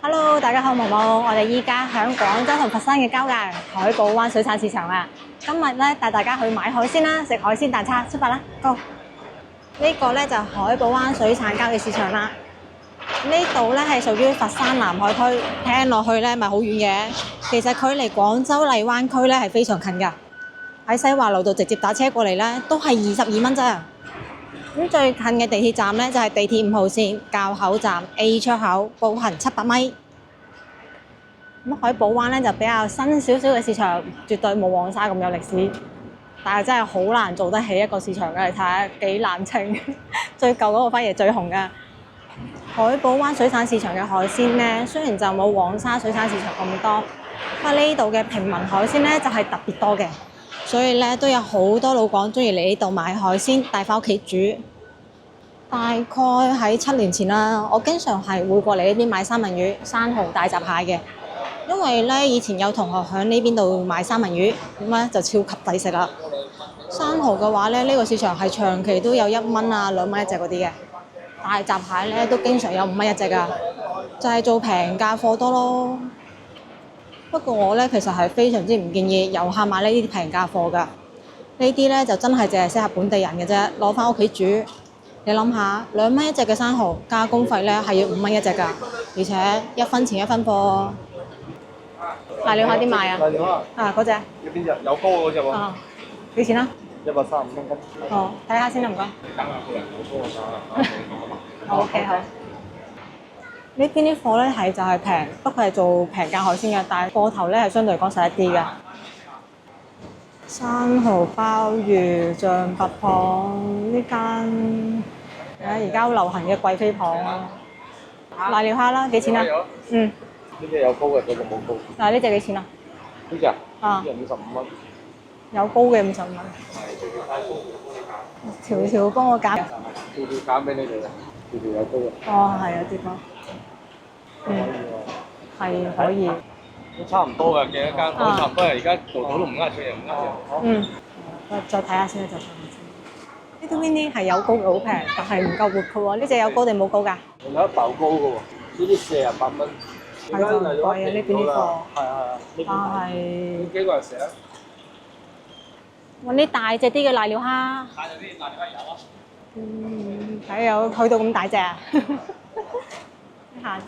Hello，大家好，毛毛，我哋依家喺廣州同佛山嘅交界海寶灣水產市場啊。今日咧帶大家去買海鮮啦，食海鮮大餐，出發啦，Go！呢個咧就係海寶灣水產交易市場啦。呢度咧係屬於佛山南海區，聽落去咧咪好遠嘅，其實距離廣州荔灣區咧係非常近㗎。喺西華路度直接打車過嚟咧，都係22蚊咋。咁最近嘅地鐵站咧就係地鐵5號線滘口站 A 出口，步行700米。咁海寶灣咧就比較新少少嘅市場，絕對冇黃沙咁有歷史，但係真係好難做得起一個市場嘅，你睇下幾冷清。最舊嗰個反而係最紅嘅。海寶灣水產市場嘅海鮮咧，雖然就冇黃沙水產市場咁多，不過呢度嘅平民海鮮咧就係特別多嘅。所以咧都有好多老廣中意嚟呢度買海鮮帶翻屋企煮。大概喺7年前啦，我經常係會過嚟呢邊買三文魚、生蠔、大閘蟹嘅，因為咧以前有同學喺呢邊度買三文魚，咁咧就超級抵食啦。生蠔嘅話咧，呢個市場係長期都有1蚊啊2蚊一隻嗰啲嘅，大閘蟹咧都經常有5蚊一隻㗎，就係做平價貨多咯。不過我咧其實係非常之唔建議遊客買呢啲平價貨㗎，呢啲咧就真係淨係適合本地人嘅啫，攞翻屋企煮。你諗下，2蚊一隻嘅生蠔，加工費咧係要5蚊一隻㗎，而且1分錢1分貨。瀨尿蝦點賣啊？瀨尿蝦啊嗰隻？有邊隻？有高嗰隻喎。啊，幾錢啊135蚊斤。哦，睇下先啦，唔該。等下個人有高啊！好 OK 好。呢邊啲貨咧係就係平，不過係做平價海鮮嘅，但係貨頭咧係相對嚟講細一啲嘅。生蠔、鮑魚、象拔蚌呢間，而家好流行嘅貴妃蚌啊！瀨尿蝦啦，幾錢啊？嗯。呢隻有高嘅，嗰隻冇高。嗱，呢隻幾錢啊？呢隻啊？啊呢隻55蚊。有高嘅55蚊。條條幫我揀。條條揀俾你哋啊！條條有高嘅。哦，係啊，啲幫。係可以。都差唔多㗎，幾多間都差唔多，而家做到都唔呃出嚟，唔呃嗯，再睇下先啦，再睇下先。呢啲係有高嘅好平，但係唔夠活潑喎。呢隻有高定冇高㗎？仲有一嚿高嘅喎，呢啲48蚊。係就唔貴啊！呢邊啲貨。係啊，但係幾個人食啊？揾啲大隻啲嘅瀨尿蝦。大隻啲瀨尿蝦有啊。睇有去到咁大隻啊！一下子。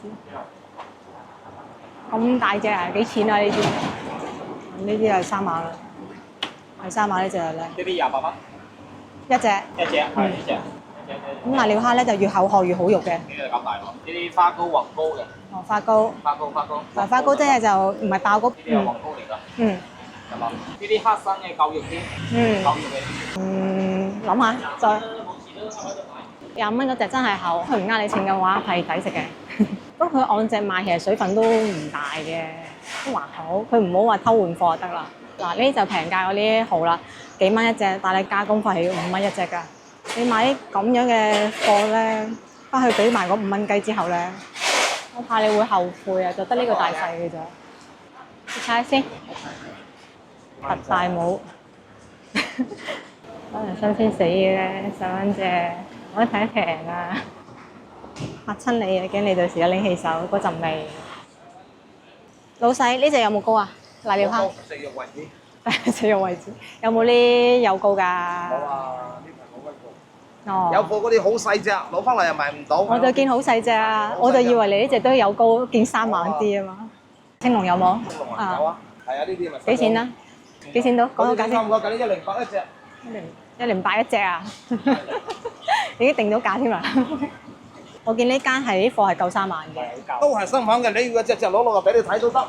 咁大隻啊？幾錢啊？呢啲？呢啲係3碼啦，係3碼呢隻咧。呢啲28蚊。一隻。一隻係呢隻。咁瀨尿蝦咧就越厚殼越好肉嘅。呢個咁大喎，呢啲花膏宏膏嘅。哦，花膏。花膏。花膏即係就唔係爆膏。呢啲係宏膏嚟㗎。嗯。係嘛？呢啲黑身嘅夠肉啲。夠肉嘅。諗下再。20蚊嗰隻真係厚，佢唔呃你錢嘅話係抵食嘅。不過佢按隻賣，其實水分都唔大嘅，都還好。佢唔好話偷換貨就得啦。嗱，呢就平價嗰啲蠔啦，幾蚊一隻，但係加工費係要5蚊一隻㗎。你買啲咁樣嘅貨咧，翻去俾埋嗰5蚊雞之後咧，我怕你會後悔啊！就得呢個大細嘅咋。你睇下先，特大帽，可能新鮮死嘅咧，10蚊隻，我睇平啊！嚇親你啊！驚你到時一拎起手嗰陣味。老細，呢隻有冇高啊？瀨尿蝦。食肉為主。食肉為主。有冇啲有高㗎？冇啊，呢排冇乜貨。哦。有貨嗰啲好細隻，攞翻嚟又賣唔到。我就見好細隻啊，我就以為你呢隻都有高，見3萬啲啊嘛。青龍有冇？青龍啊，有啊。係啊，呢啲咪。幾錢啊？幾錢到？講到價先。差唔多，緊108一隻。108一隻啊！已經定咗價添啦。我見呢間係啲貨係夠3萬嘅。都係新款嘅，你要隻隻攞落嚟俾你睇都得。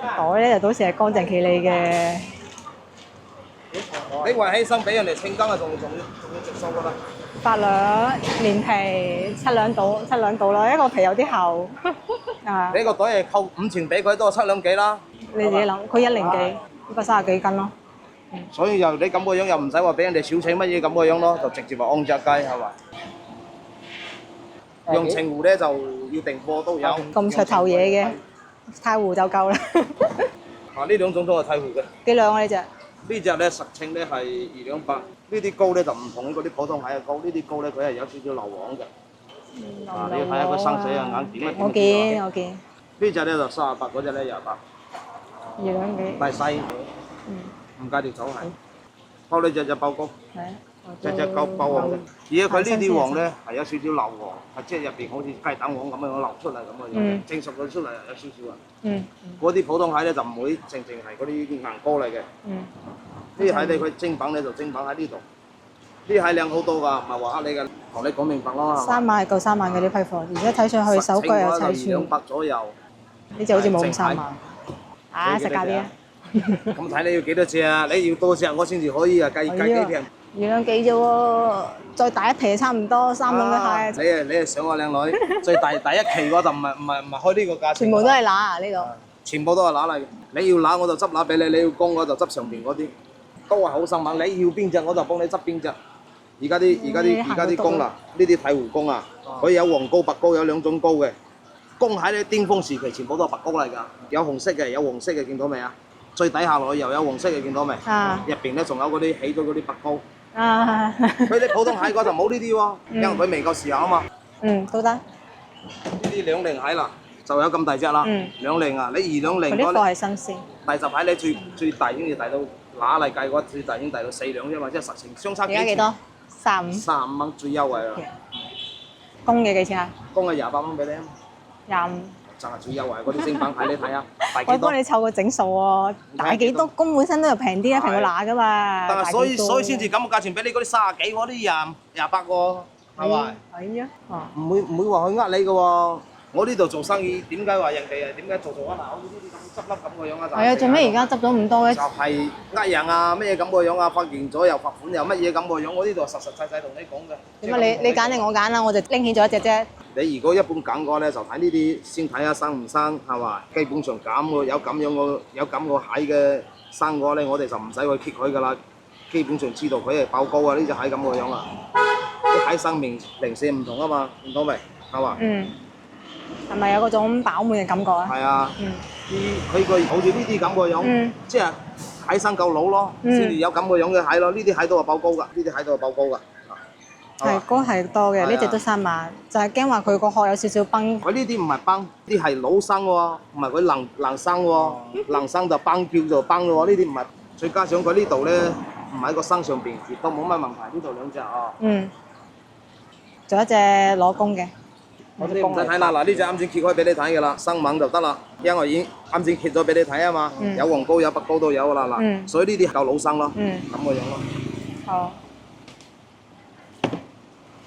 袋咧就到時係乾淨企理嘅。你為犧牲俾人哋稱斤啊，仲要值數㗎啦。8兩連皮7兩到啦，一個皮有啲厚。啊！你個袋係扣5錢俾佢都係7兩幾啦。你自己諗，佢1零幾，130幾斤咯。所以又你咁個樣又唔使話俾人哋少請乜嘢咁個樣咯，就直接話按隻雞係嘛？用澄湖咧就要訂貨都有。咁噱頭嘢嘅，太湖就夠啦。啊，呢兩種都係太湖嘅。幾兩啊呢隻？呢隻咧實稱咧係2兩8，呢啲膏咧就唔同嗰啲普通蟹嘅膏，呢啲膏咧佢係有少少硫黃嘅。啊，你要睇下佢生死啊，眼點啊。我見。呢只咧就38，嗰只咧28，二兩幾。大細，唔加條手係。包呢只爆膏，係啊。只夠爆黃嘅。而家佢呢啲黃咧係有少少漏黃，係即係入邊好似雞蛋黃咁樣流出嚟咁嘅樣，蒸熟咗出嚟有少少啊。嗰啲普通蟹咧就唔會淨係嗰啲硬膏嚟嘅。呢啲蟹咧佢精品咧就精品喺呢度。啲蟹靚好多㗎，唔係話呃你㗎，同你講明白咯。3萬係夠3萬嘅啲批貨，而且睇上去手腳又齊全。200左右。呢隻好似冇咁3萬。啊，食價啲啊！咁睇你要幾多隻啊？你要多隻我先至可以啊，計幾平。2兩幾啫喎，再大一皮差唔多3兩嘅蟹。你係想我靚女，最大第一期嗰就唔係開呢個價錢。全部都係乸啊呢度。全部都係乸嚟，你要乸我就執乸俾你，你要公我就執上邊嗰啲，都係好生猛。你要邊隻我就幫你執邊隻。而家啲公啦，呢啲太湖公啊，佢有黃膏、白膏，有兩種膏嘅。公蟹咧巔峰時期全部都係白膏嚟㗎，有紅色嘅，有黃色嘅，見到未啊？最底下落去又有黃色嘅，見到未？入邊咧仲有嗰啲起咗嗰啲白膏。佢哋普通蟹嗰就冇呢啲喎，因為佢未夠時候啊嘛。都得。呢啲兩齡蟹啦，就有咁大隻啦。兩齡啊，你2兩齡嗰啲。嗰啲貨係新鮮。大隻蟹咧最大已經要大到乸嚟計嘅話，最大已經大到4兩啫嘛，即係實情相差幾錢？而家幾多？35。35蚊最優惠啦。公嘅幾錢啊？公嘅28蚊俾你啊。25。就係最優惠嗰啲精品蟹，你睇下大幾多？我幫你湊個整數喎，大幾多？公本身都係平啲啊，平過乸噶嘛。但係所以先至咁嘅價錢俾你嗰啲30幾喎，啲28喎，係咪？係啊。唔會話去呃你嘅喎。我呢度做生意點解話人哋點解做啊嗱？好似呢啲咁執笠咁嘅樣啊！係啊，做咩而家執咗咁多嘅？就係呃人啊，咩咁嘅樣啊，發現咗又罰款又乜嘢咁嘅樣，我呢度實際同你講嘅。點啊？你揀定我揀啦，我就拎起咗一隻啫。你如果一般揀嘅話咧，就睇呢啲先睇下生唔生係嘛？基本上減喎，有咁個蟹嘅生嘅話咧，我哋就唔使去揭佢㗎啦。基本上知道佢係爆膏啊！呢隻蟹咁嘅樣啊，啲蟹生命零舍唔同啊嘛，見到未？係嘛？係咪有嗰種飽滿嘅感覺啊？係啊，佢個好似呢啲咁嘅樣，即係蟹生夠老咯，先至有咁嘅樣嘅蟹咯。呢啲蟹都係爆膏㗎，呢啲蟹都係爆膏㗎。係膏係多嘅，呢隻都3萬，就係驚話佢個殼有少少崩。佢呢啲唔係崩，啲係老生喎，唔係佢能生喎，能生就崩叫就崩咯喎。呢啲唔係，再加上佢呢度咧唔喺個身上邊，亦都冇乜問題。呢度2隻啊。仲有一隻攞公嘅。你唔使睇啦，嗱呢隻啱先揭開俾你睇嘅啦，生猛就得啦，因為我已經啱先揭咗俾你睇啊嘛，有黃膏有白膏都有啦嗱，所以呢啲夠老生咯，咁個樣咯。好。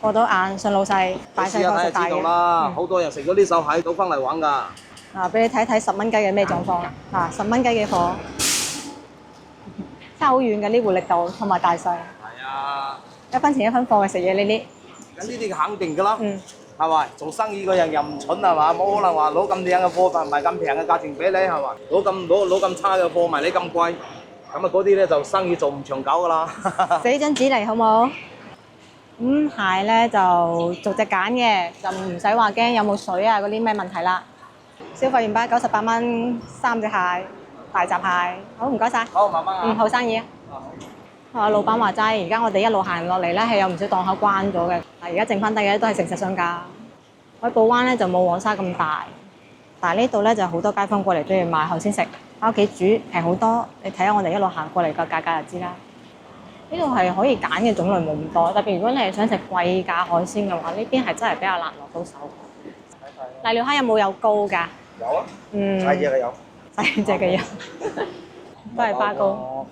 過到眼信老細，大細個食大嘅。知道啦，好多人食咗呢手蟹都翻嚟玩㗎。俾你睇睇10蚊雞嘅咩狀況啦，10蚊雞嘅貨，差好遠嘅呢戶力度同埋大細。係啊。1分錢1分貨嘅食嘢呢啲。咁呢啲肯定㗎啦。係咪？做生意嘅人又唔蠢係嘛？冇可能話攞咁靚嘅貨賣咁平嘅價錢俾你係嘛？攞咁差嘅貨賣你咁貴，咁啊嗰啲咧就生意做唔長久㗎啦。寫張紙嚟好冇？咁蟹咧就逐隻揀嘅，就唔使話驚有冇水啊嗰啲咩問題啦。消費完畢98蚊3隻蟹，大閘蟹，好唔該晒。好，慢慢啊。好生意啊！老闆話齋，而家我哋一路行落嚟咧，係有唔少檔口關咗嘅。而家剩翻低嘅都係誠實商家。海寶灣咧就冇黃沙咁大，但係呢度咧就好多街坊過嚟都要買後先食，喺屋企煮平好多。你睇下我哋一路行過嚟個價格就知啦。呢度係可以揀嘅種類冇咁多，特別如果你係想食貴價海鮮嘅話，呢邊係真係比較難落到手。瀨尿蝦有冇有膏㗎？有啊。細隻嘅有。細隻嘅有。都係花膏。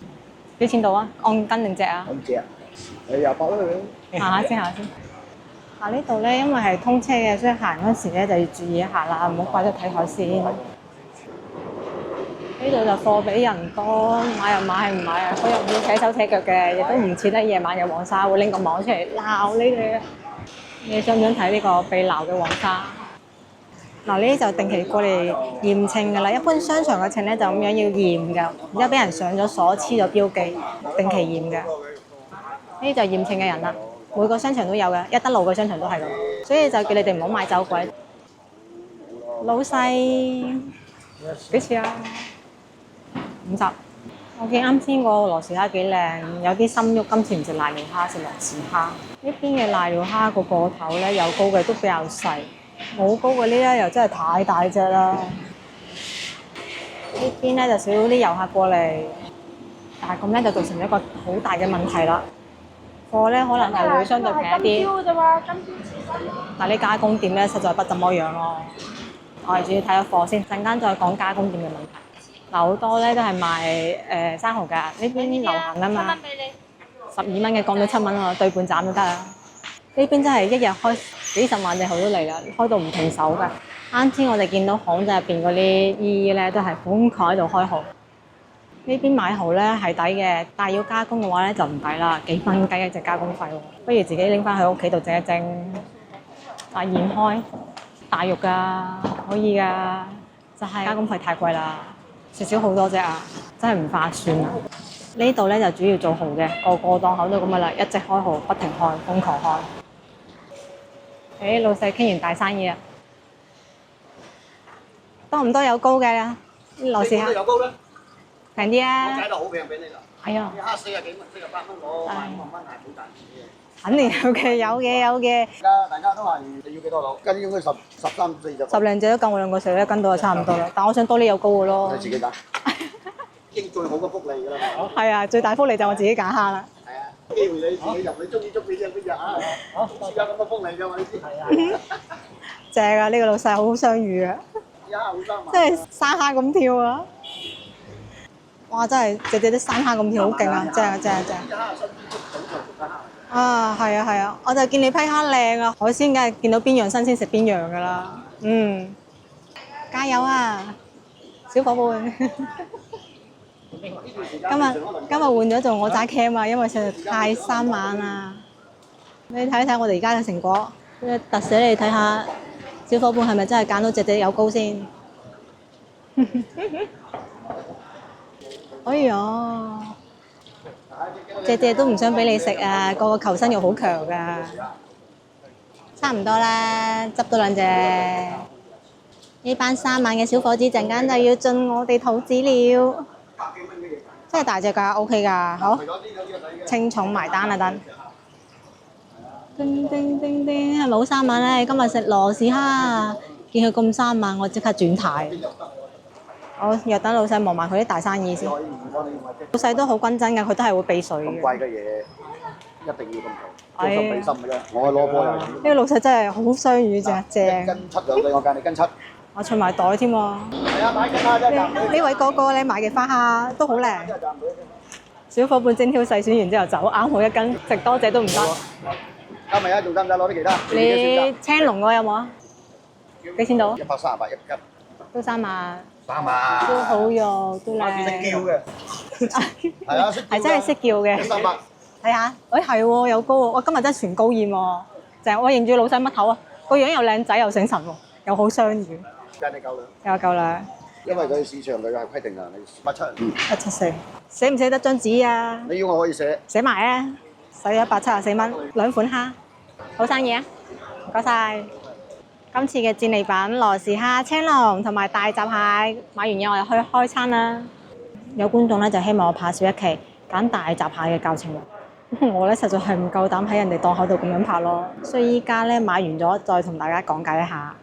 幾錢度啊？按斤定隻啊？按隻。你28啦佢。行下先。呢度咧，因為係通車嘅，所以行嗰時咧就要注意一下啦，唔好掛咗睇海鮮。呢度就貨比人多，買又買，係唔買啊？佢又唔會扯手扯腳嘅，亦都唔似得夜晚有黃沙會拎個網出嚟鬧你哋。你想唔想睇呢個被鬧嘅黃沙？嗱，呢啲就定期過嚟驗稱㗎啦。一般商場嘅稱咧就咁樣要驗㗎，而家俾人上咗鎖黐咗標記，定期驗嘅。呢啲就係驗稱嘅人啦。每個商場都有嘅，一德路嘅商場都係咁，所以就叫你哋唔好買走鬼。老細幾錢啊？50。我見啱先個羅氏蝦幾靚，有啲心喐。今次唔食瀨尿蝦，食羅氏蝦。呢邊嘅瀨尿蝦個個頭咧有高嘅都比較細，冇高嗰啲咧又真係太大隻啦。呢邊咧就少啲遊客過嚟，但係咁咧就造成咗一個好大嘅問題啦。貨咧可能係會相對平一啲，但係啲加工店咧實在不怎麼樣咯。我哋主要睇下貨先，陣間再講加工店嘅問題。嗱，好多咧都係賣生蠔㗎，呢邊流行啊嘛，12蚊嘅降到7蚊喎，對半斬都得啊！呢邊真係一日開幾十萬隻蠔都嚟啦，開到唔停手㗎。啱先我哋見到巷仔入邊嗰啲姨姨咧都係瘋狂喺度開蠔。呢邊買蠔咧係抵嘅，但係要加工嘅話咧就唔抵啦，幾蚊雞一隻加工費喎。不如自己拎翻去屋企度整一整。現開大肉㗎，可以㗎，就係加工費太貴啦，食少好多隻啊，真係唔划算啊！呢度咧就主要做蠔嘅，個個檔口都咁嘅啦，一直開蠔，不停開，瘋狂開。老細傾完大生意啊！多唔多有膏嘅？羅氏蝦有高咧，平啲啊！我解到好平俾你啦。係啊，啲蝦40幾蚊，48蚊攞，賣5蚊係好賺錢嘅。肯定有嘅，有嘅，有嘅。大家都係你要幾多攞？斤應該13、40。10零隻都夠我2個食啦，一斤到就差唔多啦。但我想多啲有膏嘅咯。你自己揀，已經最好嘅福利㗎啦。係啊，最大福利就我自己揀蝦啦。係啊，機會你自己入，你中意捉幾隻邊隻啊？而家咁多福利㗎嘛，你知係啊。正啊！呢個老細好相遇啊！而家好生猛。即係生蝦咁跳啊！哇！真係隻隻都生蝦咁跳，好勁啊！正啊！正啊！正！啲蝦新鮮捉到就捉得蝦。啊，係啊，係啊！我就見你批蝦靚啊，海鮮梗係見到邊樣新鮮食邊樣㗎啦。嗯，加油啊，小伙伴！今日換咗做我揸 cam 啊，因為實在太生猛啦。你睇一睇我哋而家嘅成果，特寫你睇下，小伙伴係咪真係揀到隻隻有膏先？哎呀！隻隻都唔想俾你食啊！個求生欲好強㗎。差唔多啦，執到2隻。呢班生猛嘅小伙子陣間就要進我哋肚子了。真係大隻㗎 ，OK 㗎，好。稱重埋單啦，等。叮叮叮叮，係咪好生猛咧？今日食羅氏蝦，見佢咁生猛，我即刻轉軚。我又等老細忙埋佢啲大生意先。老細都好均真㗎，佢都係會避水嘅。咁貴嘅嘢一定要咁做，做心比心嘅啫。我攞波又。呢個老細真係好雙語啫，正。斤7兩對，我計你斤7。我出埋袋添喎。係啊，買斤蝦啫，呢位哥哥咧買嘅花蝦都好靚。小伙伴精挑細選完之後走，啱好1斤，食多隻都唔得。加埋仲得唔得攞啲其他？你青龍嗰有冇啊？幾錢到138一斤。都3萬。3萬。都好肉，都靚。識叫嘅。係啊，識叫。係真係識叫嘅。300。睇下，係喎，有膏喎！我今日真係全膏驗喎，就係我認住老細乜頭啊，個樣又靚仔又醒神喎，又好相語。計你夠兩。有夠啦。因為佢市場佢係規定㗎，你174。174。寫唔寫得張紙啊？你要我可以寫。寫埋啊！使174蚊，2款蝦，好生意啊！唔該晒。今次嘅戰利品羅氏蝦、青龍同埋大閘蟹，買完嘢我哋去開餐啦。有觀眾咧就希望我拍少一期揀大閘蟹嘅教程喎，我咧實在係唔夠膽喺人哋檔口度咁樣拍咯，所以依家咧買完咗再同大家講解一下。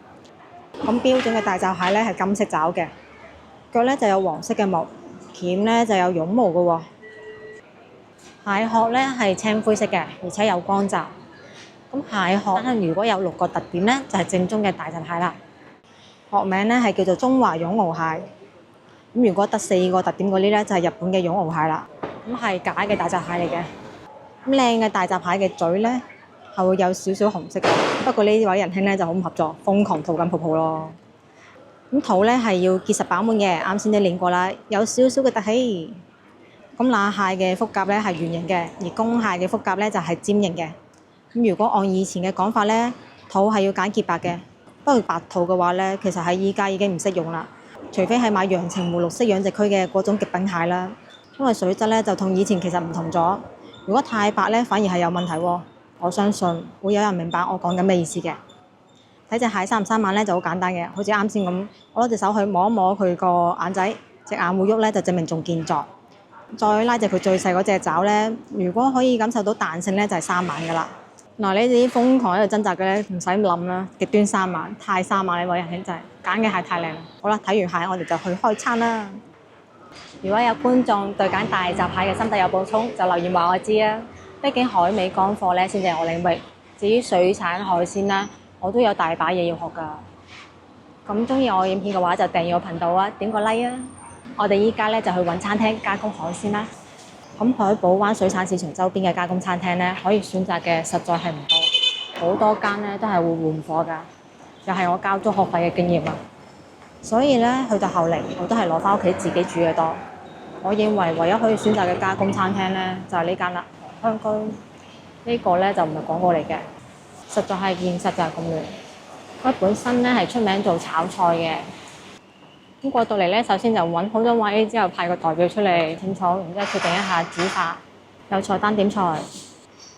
咁標準嘅大閘蟹咧係金色爪嘅，腳咧就有黃色嘅毛，鉗咧就有絨毛嘅喎。蟹殼咧係青灰色嘅，而且有光澤。咁蟹殼如果有6個特點咧，就係正宗嘅大閘蟹啦。學名咧係叫做中華絨螯蟹。咁如果得4個特點嗰啲咧，就係日本嘅絨螯蟹啦。咁係假嘅大閘蟹嚟嘅。咁靚嘅大閘蟹嘅嘴咧係會有少少紅色嘅，不過呢位仁兄咧就好唔合作，瘋狂吐緊泡泡咯。咁肚咧係要結實飽滿嘅，啱先都練過啦，有少少嘅凸起。咁乸蟹嘅腹甲咧係圓形嘅，而公蟹嘅腹甲咧就係尖形嘅。咁如果按以前嘅講法咧，肚係要揀潔白嘅，不過白肚嘅話咧，其實喺依家已經唔適用啦，除非係買陽澄湖綠色養殖區嘅嗰種極品蟹啦，因為水質咧就同以前其實唔同咗。如果太白咧，反而係有問題喎。我相信會有人明白我講緊咩意思嘅。睇隻蟹生唔生猛咧就好簡單嘅，好似啱先咁，我攞隻手去摸一摸佢個眼仔，隻眼會喐咧就證明仲健壯。再拉隻佢最細嗰隻爪咧，如果可以感受到彈性咧就係生猛噶啦。嗱，你哋啲瘋狂喺度掙扎嘅咧，唔使諗啦，極端三晚，太三晚呢位仁兄真係揀嘅蟹太靚啦。好啦，睇完蟹我哋就去開餐啦。如果有觀眾對揀大閘蟹嘅心得有補充，就留言話我知啊。畢竟海味乾貨咧先至係我領域，至於水產海鮮啦，我都有大把嘢要學㗎。咁中意我影片嘅話就訂閱我頻道啊，點個 like 啊！我哋依家咧就去揾餐廳加工海鮮啦。咁海寶灣水產市場周邊嘅加工餐廳咧，可以選擇嘅實在係唔多，好多間咧都係會換貨㗎，又係我交足學費嘅經驗啊。所以咧去到後嚟，我都係攞翻屋企自己煮嘅多。我認為唯一可以選擇嘅加工餐廳咧，就係呢間啦，香居。呢個咧就唔係廣告嚟嘅，實在係現實就係咁樣。佢本身咧係出名做炒菜嘅，咁過到嚟咧，首先就揾好多位，之後派個代表出嚟清楚，然之後決定一下煮法，有菜單點菜。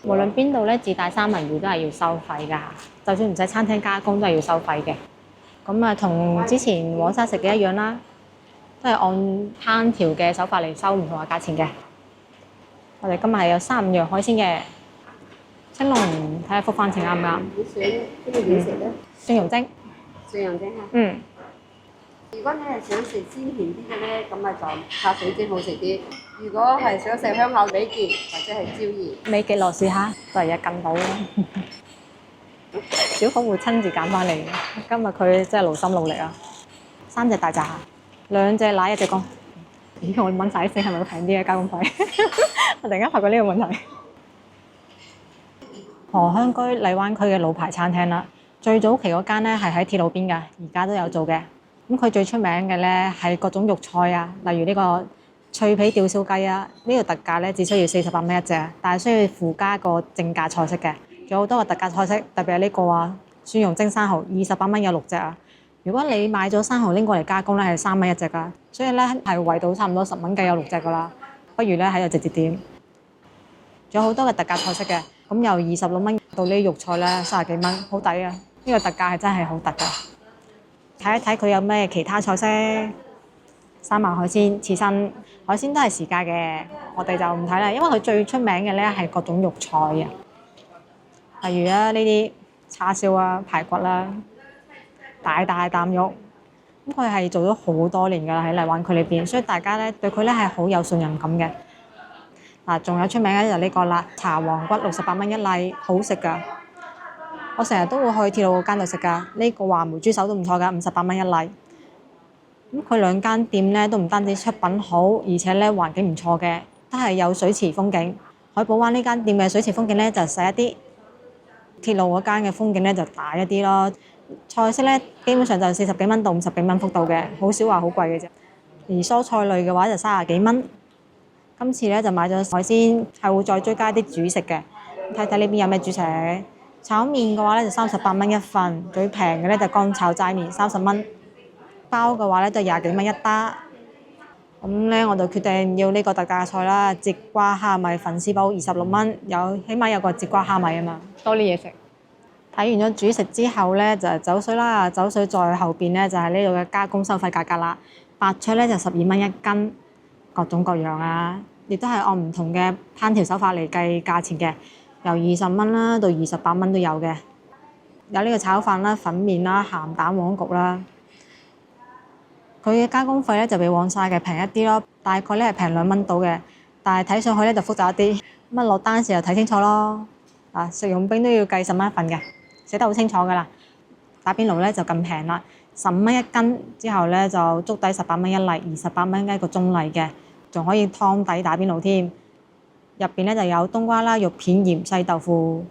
無論邊度咧，自帶三文魚都係要收費㗎，就算唔使餐廳加工都係要收費嘅。咁啊，同之前黃沙食嘅一樣啦，都係按烹調嘅手法嚟收唔同嘅價錢嘅。我哋今日係有3、5樣海鮮嘅，青龍睇下覆番茄啱唔啱？你選邊個點食咧？蒜蓉蒸。蒜蓉蒸啊！嗯。如果你係想食鮮甜啲嘅咧，咁咪就拍水蒸好食啲。如果係想食香口美極或者係椒鹽，美極樂試下，就係1斤到啦。小鳳會親自揀翻嚟嘅，今日佢真係勞心勞力啊！3隻大閘蟹，2隻乸，1隻公。咦，我問晒先，係咪會平啲嘅加工費？我突然間發覺呢個問題。荷香居荔灣區嘅老牌餐廳啦，最早期嗰間咧係喺鐵路邊㗎，而家都有做嘅。咁佢最出名嘅咧係各種肉菜啊，例如呢個脆皮吊燒雞啊，呢個特價咧只需要48蚊一隻，但係需要附加個正價菜式嘅。仲有好多個特價菜式，特別係呢個啊，蒜蓉蒸生蠔，28蚊有6隻啊。如果你買咗生蠔拎過嚟加工咧，係3蚊一隻㗎，所以咧係圍到差唔多10蚊計有6隻㗎啦。不如咧喺度直接點。仲有好多嘅特價菜式嘅，咁由26蚊到呢啲肉菜咧30幾蚊，好抵啊！呢個特價係真係好特㗎。睇一睇佢有咩其他菜式，三文海鮮、刺身海鮮都係時價嘅，我哋就唔睇啦，因為佢最出名嘅咧係各種肉菜啊，例如啊呢啲叉燒啊、排骨啦，大啖肉，咁佢係做咗好多年㗎啦喺荔灣區裏邊，所以大家咧對佢咧係好有信任感嘅。嗱，仲有出名嘅就呢個啦，茶黃骨68蚊一粒，好食㗎。我成日都會去鐵路嗰間度食㗎，呢個話梅豬手都唔錯㗎，58蚊一粒。咁佢2間店咧都唔單止出品好，而且咧環境唔錯嘅，都係有水池風景。海寶灣呢間店嘅水池風景咧就細一啲，鐵路嗰間嘅風景咧就大一啲咯。菜式咧基本上就40幾蚊到50幾蚊幅度嘅，好少話好貴嘅啫。而蔬菜類嘅話就30幾蚊。今次咧就買咗海鮮，係會再追加啲主食嘅。睇睇呢邊有咩主食？炒麵嘅話咧就38蚊一份，最平嘅咧就乾炒齋麵30蚊。包嘅話咧就20幾蚊一打。咁咧我就決定要呢個特價菜啦，節瓜蝦米粉絲煲26蚊，起碼有個節瓜蝦米啊嘛，多啲嘢食。睇完咗主食之後咧就係酒水啦，酒水在後邊咧就係呢度嘅加工收費價格啦。白灼咧就12蚊一斤。各種各樣啊，亦都係按唔同嘅烹調手法嚟計價錢嘅，由20蚊啦到28蚊都有嘅。有呢個炒飯啦、粉麵啦、鹹蛋黃焗啦。佢嘅加工費咧就比旺沙嘅平一啲咯，大概咧係平2蚊到嘅，但係睇上去咧就複雜一啲。咁啊落單時就睇清楚咯。啊，食用冰都要計10蚊一份嘅，寫得好清楚㗎啦。打邊爐咧就咁平啦，15蚊一斤，之後咧就粥底18蚊一粒，28蚊一個中粒嘅。仲可以湯底打邊爐添，入邊咧就有冬瓜啦、肉片、芫茜豆腐。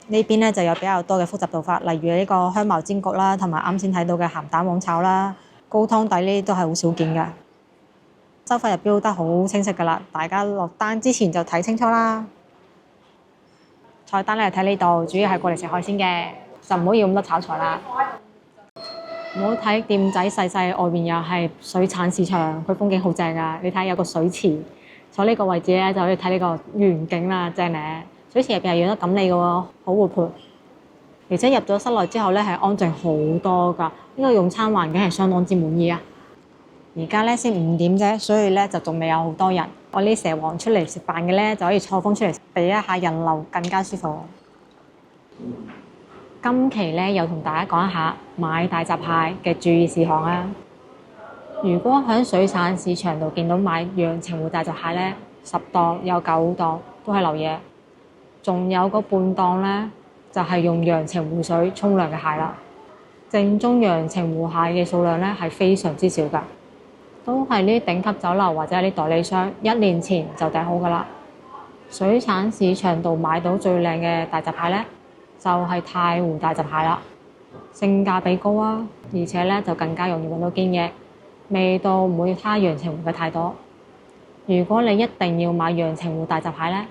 呢邊咧就有比較多嘅複雜做法，例如呢個香茅煎焗啦，同埋啱先睇到嘅鹹蛋黃炒啦。高湯底呢啲都係好少見嘅。收費就標得好清晰㗎啦，大家落單之前就睇清楚啦。菜單咧睇呢度，主要係過嚟食海鮮嘅，就唔好要咁多炒菜啦。唔好睇店仔細細，外面又係水產市場，佢風景好正㗎。你睇有個水池，坐呢個位置咧就可以睇呢個遠景啦，正咧。水池入邊係養得錦鯉嘅喎，好活潑。而且入咗室內之後咧係安靜好多㗎，呢個用餐環境係相當之滿意啊。而家咧先5點啫，所以咧就仲未有好多人。我啲蛇王出嚟食飯嘅咧，就可以錯峰出嚟避一下人流，更加舒服。今期咧又同大家講一下買大閘蟹嘅注意事項啊！如果喺水產市場度見到買陽澄湖大閘蟹咧，10檔有9檔都係流嘢，仲有個半檔咧就係用陽澄湖水沖涼嘅蟹啦。正宗陽澄湖蟹嘅數量咧係非常之少㗎，都係呢啲頂級酒樓或者係啲代理商1年前就訂好㗎啦。水產市場度買到最靚嘅大閘蟹咧，就係太湖大閘蟹啦，性價比高啊，而且咧就更加容易揾到堅嘅，味道唔會差陽澄湖嘅太多。如果你一定要買陽澄湖大閘蟹咧，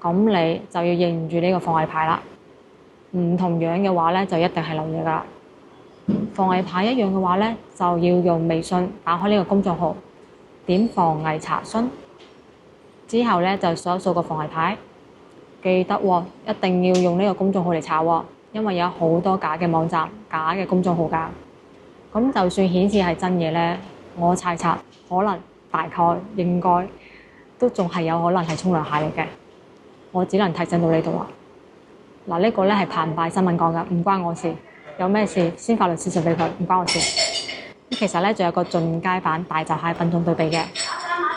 咁你就要認住呢個放藝牌啦。唔同樣嘅話咧，就一定係流嘢㗎啦。放藝牌一樣嘅話咧，就要用微信打開呢個公眾號，點放藝查詢，之後咧就掃個放藝牌。記得喎，一定要用呢個公眾號嚟查喎，因為有好多假嘅網站、假嘅公眾號㗎。咁就算顯示係真嘢咧，我猜測可能大概應該都仲係有可能係沖涼蟹嚟嘅。我只能提醒到呢度啦。嗱，呢個咧係澎湃新聞講㗎，唔關我事。有咩事先發律師信俾佢，唔關我事。其實咧仲有個進階版大閘蟹品種對比嘅。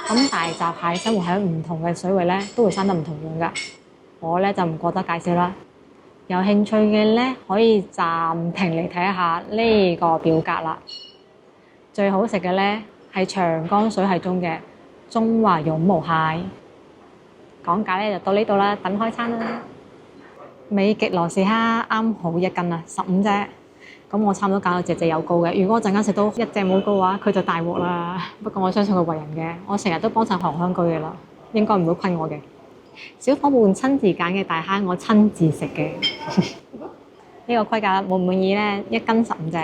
咁大閘蟹生活喺唔同嘅水域咧，都會生得唔同樣㗎。我咧就唔覺得介紹啦。有興趣嘅咧可以暫停嚟睇下呢個表格啦。最好食嘅咧係長江水系中嘅中華絨毛蟹。講解咧就到呢度啦，等開餐啦。美極羅氏蝦啱好1斤啊，15隻。咁我差唔多揀到隻隻有膏嘅。如果我陣間食到一隻冇膏嘅話，佢就大鑊啦。不過我相信佢為人嘅，我成日都幫襯韓香居嘅啦，應該唔會虧我嘅。小夥伴親自揀嘅大蝦，我親自食嘅。呢個規格滿唔滿意咧？1斤15隻。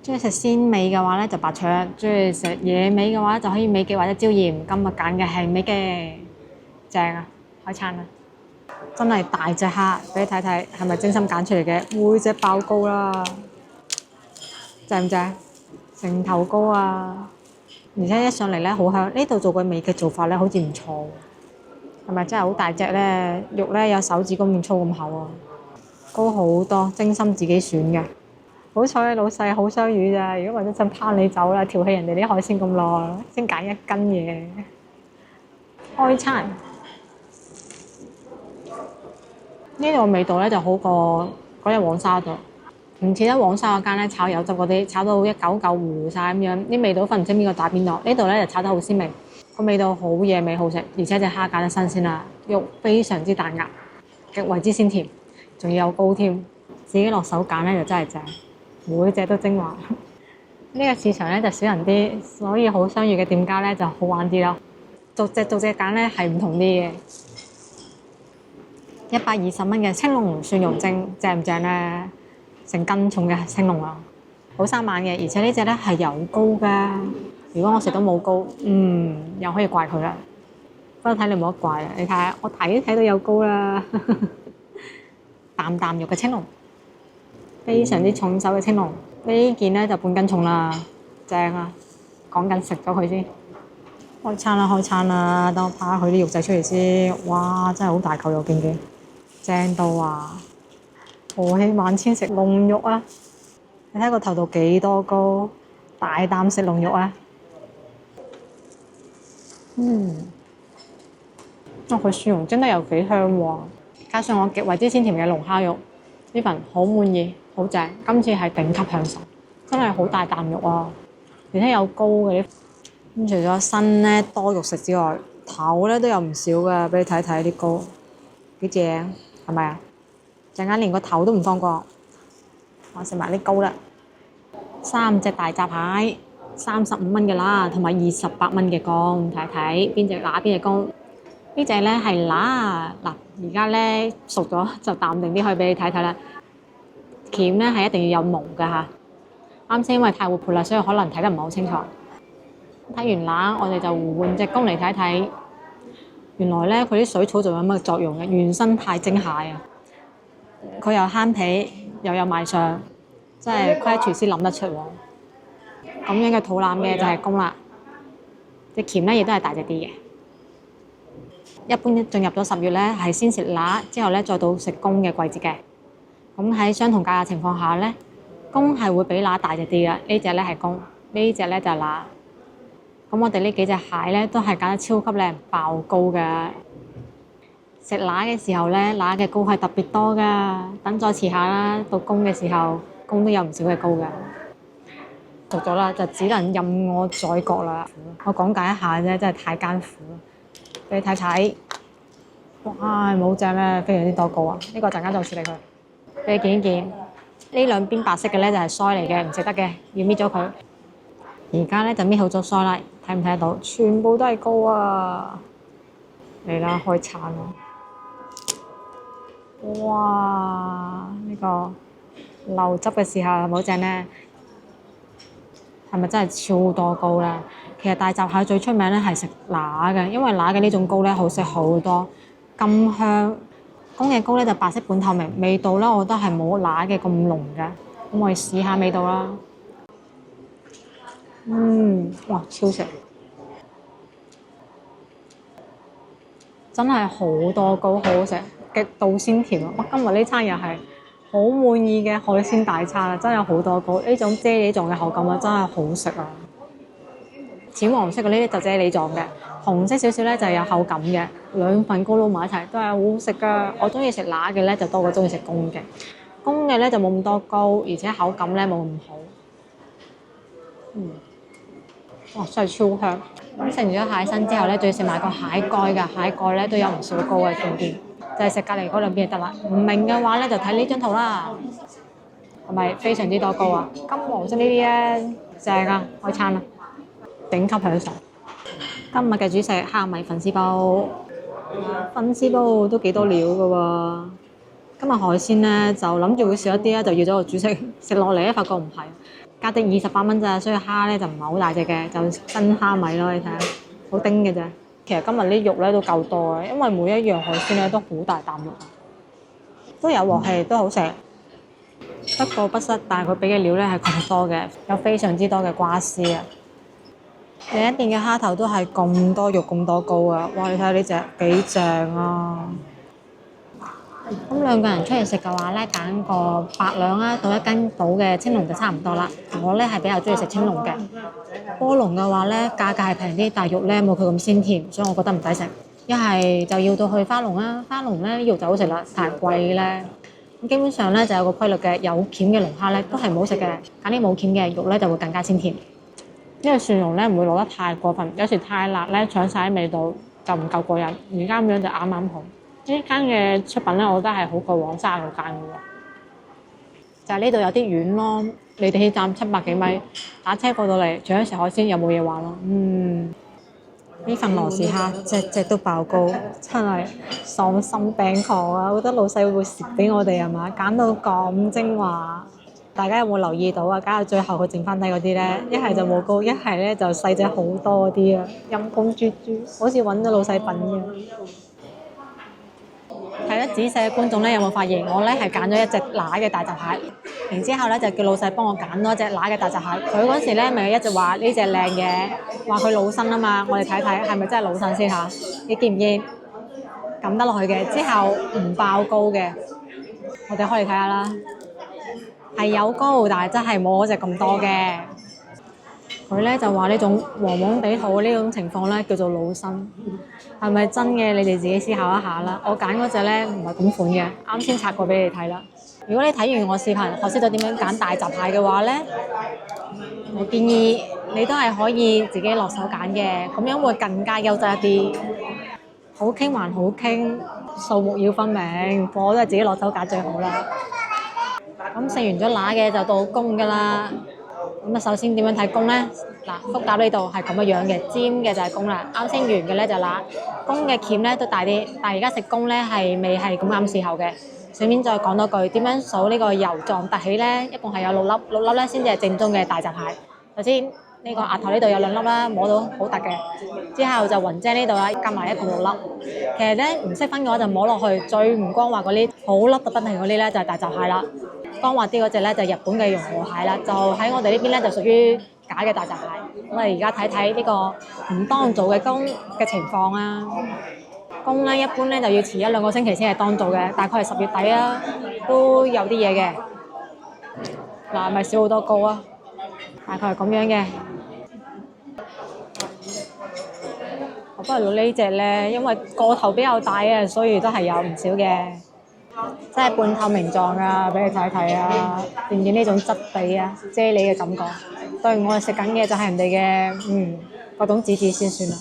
中意食鮮味嘅話咧就白灼，中意食野味嘅話就可以美極或者椒鹽。今日揀嘅係美極，正啊！開餐啦！真係大隻蝦，俾你睇睇係咪精心揀出嚟嘅？每隻爆膏啦，正唔正？成頭膏啊！而且一上嚟咧好香。呢度做嘅美極做法咧好似唔錯喎，係咪真係好大隻咧？肉咧有手指公咁粗咁厚啊，膏好多，精心自己選嘅。好彩老細好相遇咋，如果或者陣拋你走啦，調戲人哋啲海鮮咁耐，先揀1斤嘢。開餐。呢度味道咧就好過嗰日黃沙度，唔似得黃沙嗰間咧炒油汁嗰啲，炒到一嚿嚿糊晒咁樣，啲味道分唔清邊個打邊爐。呢度咧就炒得好鮮明，個味道好野味好食，而且隻蝦揀得新鮮啦，肉非常之彈牙，極為之鮮甜，仲要有膏添，自己落手揀咧就真係正，每隻都精華。呢個市場咧就少人啲，所以好相遇嘅店家咧就好玩啲咯，逐隻揀咧係唔同啲嘅。120蚊嘅青龍蒜蓉蒸，正唔正咧？成斤重嘅青龍啊，好生猛嘅，而且呢隻咧係有膏㗎。如果我食到冇膏，又可以怪佢啦。不過睇你冇得怪啦，你睇下我睇到有膏啦。啖啖肉嘅青龍，非常之重手嘅青龍。呢件咧就半斤重啦，正啊！講緊食咗佢先。開餐啦！等我拍下佢啲肉仔出嚟先。哇！真係好大嚿肉，見唔見？正到啊！豪氣萬千食龍肉啊！你睇個頭度幾多膏，大啖食龍肉啊！佢蒜蓉蒸得又幾香喎，加上我極為之鮮甜嘅龍蝦肉，呢份好滿意，好正。今次係頂級享受，真係好大啖肉啊！而且有膏嘅啲。咁除咗身咧多肉食之外，頭咧都有唔少㗎，俾你睇睇啲膏幾正，係咪啊？陣間連個頭都唔放過，我食埋啲膏啦。3隻大閘蟹，35蚊嘅啦，同埋28蚊嘅公，睇睇邊隻乸邊隻公。呢隻咧係乸嗱，而家咧熟咗就淡定啲，可以俾你睇睇啦。鉗咧係一定要有毛㗎嚇。啱先因為太活潑啦，所以可能睇得唔係好清楚。睇完乸，我哋就換隻公嚟睇睇。原來咧佢啲水草仲有乜作用嘅？原生態蒸蟹啊！佢又慳皮又有賣相，真係虧廚師諗得出喎。咁樣嘅肚腩嘅就係公啦，隻鉗咧亦都係大隻啲嘅。一般進入咗10月咧，係先食乸，之後咧再到食公嘅季節嘅。咁喺相同價嘅情況下咧，公係會比乸大隻啲嘅。呢隻咧係公，呢隻咧就係乸。咁我哋呢幾隻蟹咧都係揀得超級靚，爆膏嘅。食乸嘅時候咧，乸嘅膏係特別多㗎。等再遲下啦，到公嘅時候，公都有唔少嘅膏㗎。熟咗啦，就只能任我宰割啦。我講解一下啫，真係太艱苦啦。俾你睇睇，哇！冇正咧，非常之多膏啊！呢個陣間就處理佢。俾你見一見，呢兩邊白色嘅咧就係腮嚟嘅，唔食得嘅，要搣咗佢。而家咧就搣好咗腮啦，睇唔睇得到？全部都係膏啊！嚟啦，開餐啦！哇！呢個流汁嘅時候係咪好正咧？係咪真係超多膏咧？其實大閘蟹最出名咧係食乸嘅，因為乸嘅呢種膏咧好食好多，咁香。公嘅膏咧就白色半透明，味道咧我覺得係冇乸嘅咁濃嘅。咁我哋試下味道啦。哇，超食！真係好多膏，好好食，極度鮮甜啊！今日呢餐又係好滿意嘅海鮮大餐啊！真係好多膏，呢種啫喱狀嘅口感啊，真係好食啊！淺黃色嘅呢啲就啫喱狀嘅，紅色少少咧就有口感嘅，兩份膏撈埋一齊都係好好食噶。我中意食乸嘅咧就多過中意食公嘅，公嘅咧就冇咁多膏，而且口感咧冇咁好。哇，真係超香！咁食完咗蟹身之後咧，仲要食埋個蟹蓋㗎，蟹蓋咧都有唔少膏嘅，見唔見？就係食隔離嗰兩邊就得啦。唔明嘅話咧，就睇呢張圖啦。係咪非常之多膏啊？金黃色呢啲咧正啊，開餐啦！頂級享受。今日嘅主食蝦米粉絲煲，粉絲煲都幾多料㗎喎。今日海鮮咧就諗住會少一啲咧，就要咗個主食，食落嚟咧發覺唔係，價值28蚊咋，所以蝦咧就唔係好大隻嘅，就真蝦米咯，你睇下，好丁嘅啫。其實今日啲肉咧都夠多嘅，因為每一樣海鮮咧都好大啖肉，都有鑊氣，都好食。不過不失，但係佢俾嘅料咧係咁多嘅，有非常之多嘅瓜絲啊！另一邊嘅蝦頭都係咁多肉咁多膏啊！哇！你睇下呢隻幾正啊！咁兩個人出嚟食嘅話咧，揀個8兩啊到1斤到嘅青龍就差唔多啦。我咧係比較中意食青龍嘅，波龍嘅話咧價格係平啲，但係肉咧冇佢咁鮮甜，所以我覺得唔抵食。一係就要到去花龍啦，花龍咧肉就好食啦，但係貴咧。咁基本上咧就有個規律嘅，有鉗嘅龍蝦咧都係唔好食嘅，揀啲冇鉗嘅肉咧就會更加鮮甜。因為蒜蓉咧唔會落得太過分，有時太辣咧搶晒啲味道就唔夠過癮。而家咁樣就啱啱好。呢間嘅出品咧，我覺得係好過往36間嘅喎。就係呢度有啲遠咯，離地鐵站700幾米，打車過到嚟，除咗食海鮮又冇嘢玩咯。呢份羅氏蝦隻隻都爆膏，真係喪心病狂啊！我覺得老細會蝕俾我哋係嘛？揀到咁精華。大家有冇留意到啊？搞到最後佢剩翻低嗰啲咧，一係就冇膏，一係咧就細隻好多嗰啲啊！陰公豬豬，好似揾咗老細品嘅。睇得仔細嘅觀眾咧，有冇發現我咧係揀咗一隻乸嘅大閘蟹，然之後咧就叫老細幫我揀多一隻乸嘅大閘蟹。佢嗰時咧咪一直話呢隻靚嘅，話佢老身啊嘛。我哋睇睇係咪真係老身先嚇？你見唔見？撳得落去嘅，之後唔爆膏嘅，我哋開嚟睇下啦。係有膏，但係真係冇嗰隻咁多嘅。佢咧就話呢種黃黃地肚呢種情況咧叫做老身，係咪真嘅？你哋自己思考一下啦。我揀嗰隻咧唔係咁款嘅，啱先拆過俾你睇啦。如果你睇完我視頻學識咗點樣揀大閘蟹嘅話咧，我建議你都係可以自己落手揀嘅，咁樣會更加優質一啲。好傾還好傾，數目要分明，我都係自己落手揀最好啦。咁食完咗乸嘅就到公㗎啦。咁啊，首先點樣睇公咧？嗱，福甲呢度係咁嘅樣嘅，尖嘅就係公啦。啱先圓嘅咧就乸，公嘅鉗咧都大啲，但係而家食公咧係未係咁啱時候嘅。順便再講多句，點樣數呢個油狀凸起咧？一共係有6粒，6粒咧先至係正宗嘅大閘蟹。首先呢個額頭呢度有2粒啦，摸到好突嘅。之後就雲姐呢度啦，加埋一共6粒。其實咧唔識分嘅話就摸落去，最唔光滑嗰啲好粒到不停嗰啲咧就係大閘蟹啦。光滑啲嗰隻咧就日本嘅融和蟹啦，就喺我哋呢邊咧就屬於假嘅大閘蟹。咁我哋而家睇睇呢個唔當造嘅公嘅情況啊。公咧一般咧就要遲1-2個星期先係當造嘅，大概係10月底啊，都有啲嘢嘅。嗱，咪少好多膏啊，大概係咁樣嘅。我不如呢隻咧，因為個頭比較大啊，所以都係有唔少嘅。即係半透明狀啊，俾你睇睇啊，見唔見呢種質地啊，啫喱嘅感覺。對，我哋食緊嘅就係人哋嘅嗰種紙紙先算啦。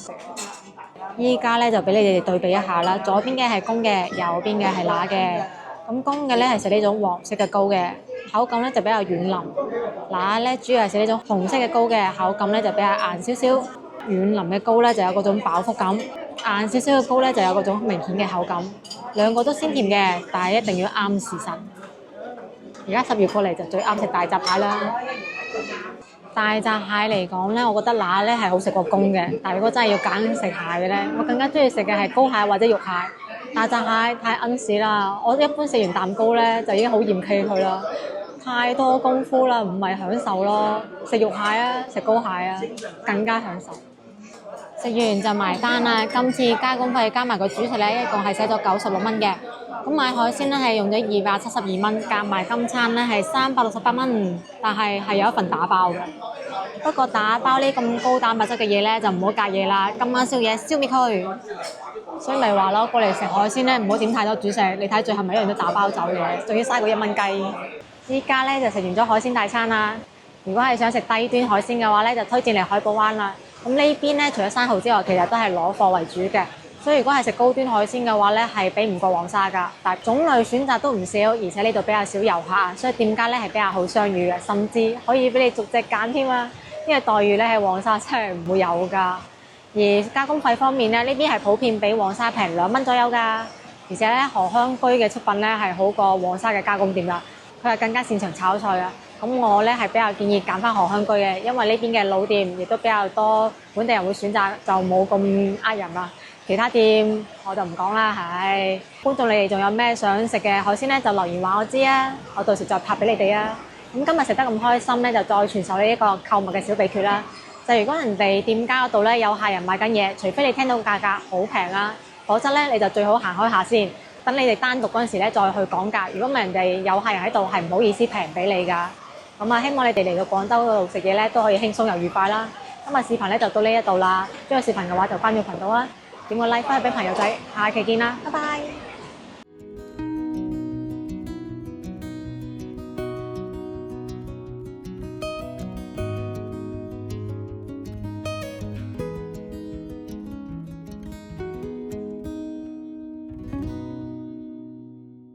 依家咧就俾你哋對比一下啦，左邊嘅係公嘅，右邊嘅係乸嘅。咁公嘅咧係食呢種黃色嘅膏嘅，口感咧就比較軟腍。乸咧主要係食呢種紅色嘅膏嘅，口感咧就比較硬少少。軟腍嘅膏咧就有嗰種飽腹感，硬少少嘅膏咧就有嗰種明顯嘅口感。兩個都鮮甜嘅，但係一定要啱時辰。而家10月過嚟就最啱食大閘蟹啦。大閘蟹嚟講咧，我覺得乸咧係好食過公嘅，但係如果真係要揀食蟹嘅咧，我更加中意食嘅係膏蟹或者肉蟹。大閘蟹太奀屎啦！我一般食完蛋糕咧就已經好嫌棄佢啦，太多功夫啦，唔係享受咯。食肉蟹啊，食膏蟹啊，更加享受。食完就埋單啦，今次加工費加埋個主食咧，一共係使咗96蚊嘅。咁買海鮮咧係用咗272蚊，夾埋今餐咧係368蚊，但係有一份打包嘅。不過打包呢咁高蛋白質嘅嘢咧就唔好隔夜啦，今晚宵夜消滅佢。所以咪話咯，過嚟食海鮮咧唔好點太多主食，你睇最後咪一樣都打包走嘅，仲要嘥過1蚊雞。依家咧就食完咗海鮮大餐啦，如果係想食低端海鮮嘅話咧，就推薦嚟海寶灣啦。咁呢邊咧除咗生蠔之外，其實都係攞貨為主嘅。所以如果係食高端海鮮嘅話咧，係比唔過黃沙㗎。但係種類選擇都唔少，而且呢度比較少遊客，所以店家咧係比較好相遇嘅，甚至可以俾你逐隻揀添啊！因為待遇咧喺黃沙真係唔會有㗎。而加工費方面咧，呢邊係普遍比黃沙平2蚊左右㗎。而且咧荷香居嘅出品咧係好過黃沙嘅加工店㗎，佢係更加擅長炒菜啊。咁我咧係比較建議揀翻荷香居嘅，因為呢邊嘅老店亦都比較多本地人會選擇，就冇咁呃人啦。其他店我就唔講啦，係。觀眾你哋仲有咩想食嘅海鮮咧，就留言話我知啊，我到時再拍俾你哋啊。咁今日食得咁開心咧，就再傳授你一個購物嘅小秘訣啦。就如果人哋店家嗰度咧有客人買緊嘢，除非你聽到價格好平啦，否則咧你就最好行開下先，等你哋單獨嗰陣時咧再去講價。如果唔係人哋有客人喺度，係唔好意思平俾你㗎。咁啊，希望你哋嚟到廣州嗰度食嘢咧都可以輕鬆又愉快啦。今日視頻咧就到呢一度啦，中意視頻嘅話就關注頻道啦。點個 like 翻去俾朋友仔，下期見啦，拜拜。